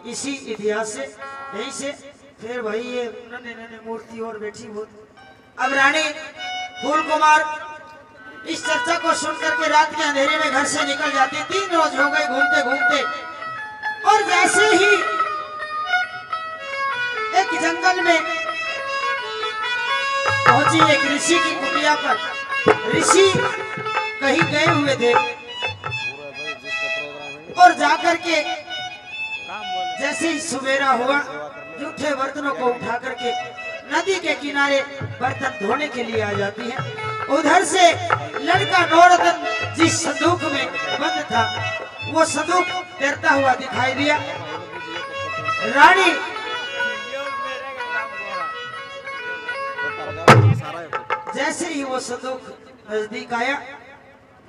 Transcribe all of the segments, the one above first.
इसी इतिहास से यहीं से फिर भाई ये नन्हे मूर्ति और बैठी बहुत। अब रानी फूल कुमार इस चर्चा को सुनकर के रात के अंधेरे में घर से निकल जाती। 3 रोज हो गए घूमते घूमते, और जैसे ही एक जंगल में पहुंची एक ऋषि की कुटिया पर। ऋषि कहीं गए हुए थे और जाकर के जैसे ही सवेरा हुआ जूठे बर्तनों को उठा करके नदी के किनारे बर्तन धोने के लिए आ जाती है। उधर से लड़का नौरतन जिस संदूक में बंद था वो संदूक तैरता हुआ दिखाई दिया। रानी जैसे ही वो संदूक नजदीक आया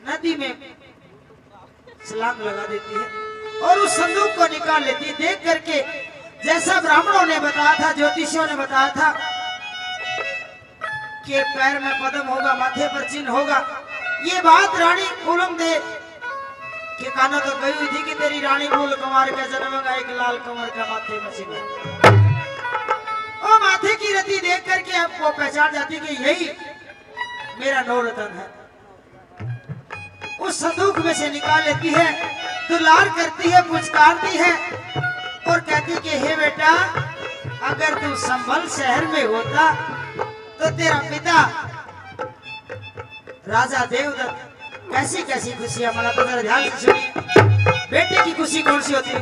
नदी में छलांग लगा देती है और उस संदूक को निकाल लेती। देख करके जैसा ब्राह्मणों ने बताया था, ज्योतिषियों ने बताया था कि पैर में पद्म होगा, माथे पर चिन्ह होगा, ये बात रानी फूलम दे के कानों तक गई हुई थी कि तेरी रानी फूल कुमार का जन्म का एक लाल कमर का माथे में चिन्ह। और माथे की रति देख करके आपको पहचान जाती कि यही मेरा नौरतन है। उस संदूक में से निकाल लेती है, दुलार करती है, पुचकारती है और कहती कि हे बेटा, अगर तू संभल शहर में होता तो तेरा पिता राजा देवदत्त कैसी कैसी खुशियां मनाता। जरा ध्यान से सुनिए, बेटे की खुशी कौन सी होती है।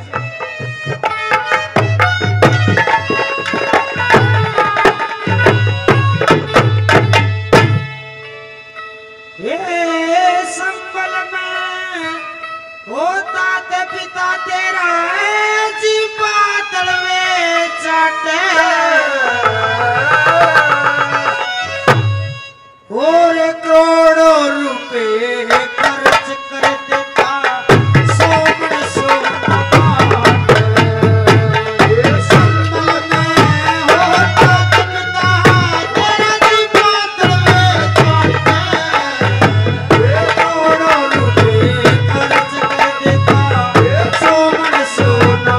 होता ते पिता तेरा जी पातल में चाटे और करोड़ों रुपए खर्च कर देता सोमन सोना संभल में होता ते पिता तेरा जी पातल में चाटे करोड़ों रुपए खर्च सोमन सोना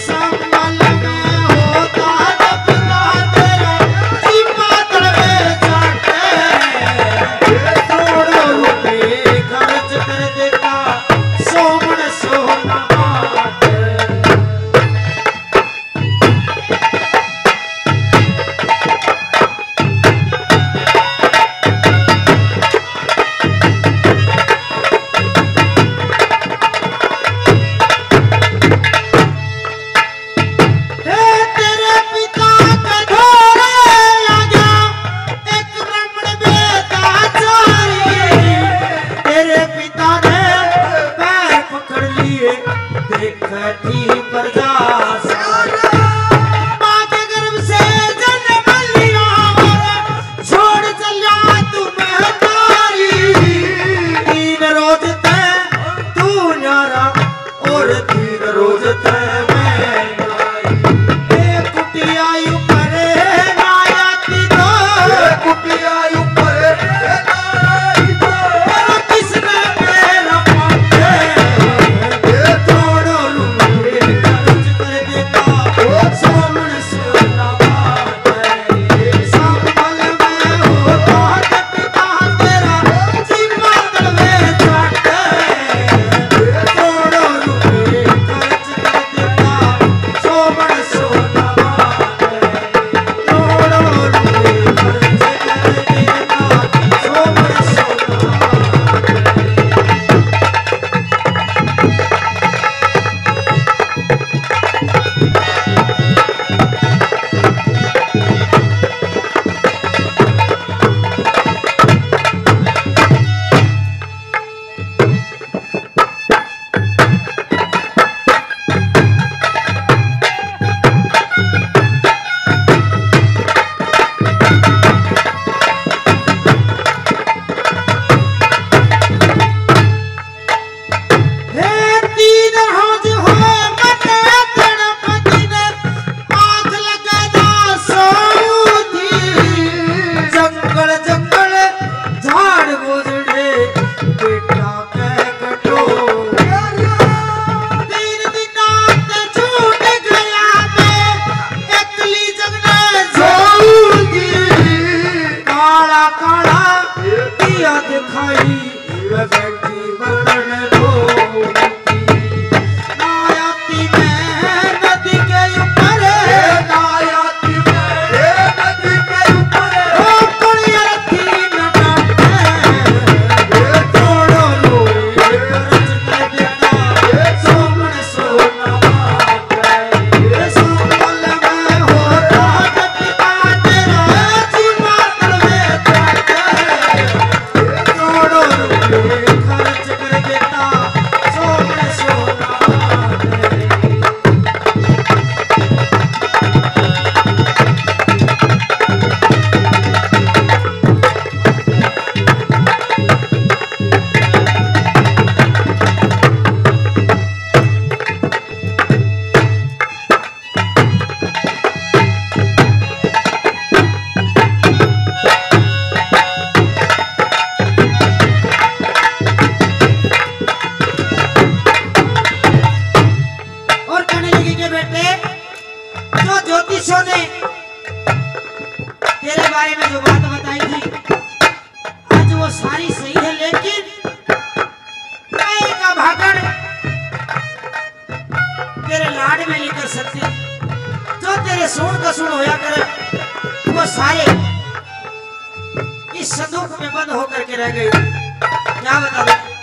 संभल में होता पुरुषों ने तेरे बारे में जो बात बताई थी आज वो सारी सही है, लेकिन मैं का भागड़ तेरे लाड में नहीं कर सकती। जो तेरे सुन का सुन होया करे वो सारे इस संदूक में बंद होकर के रह गए। क्या बता दो?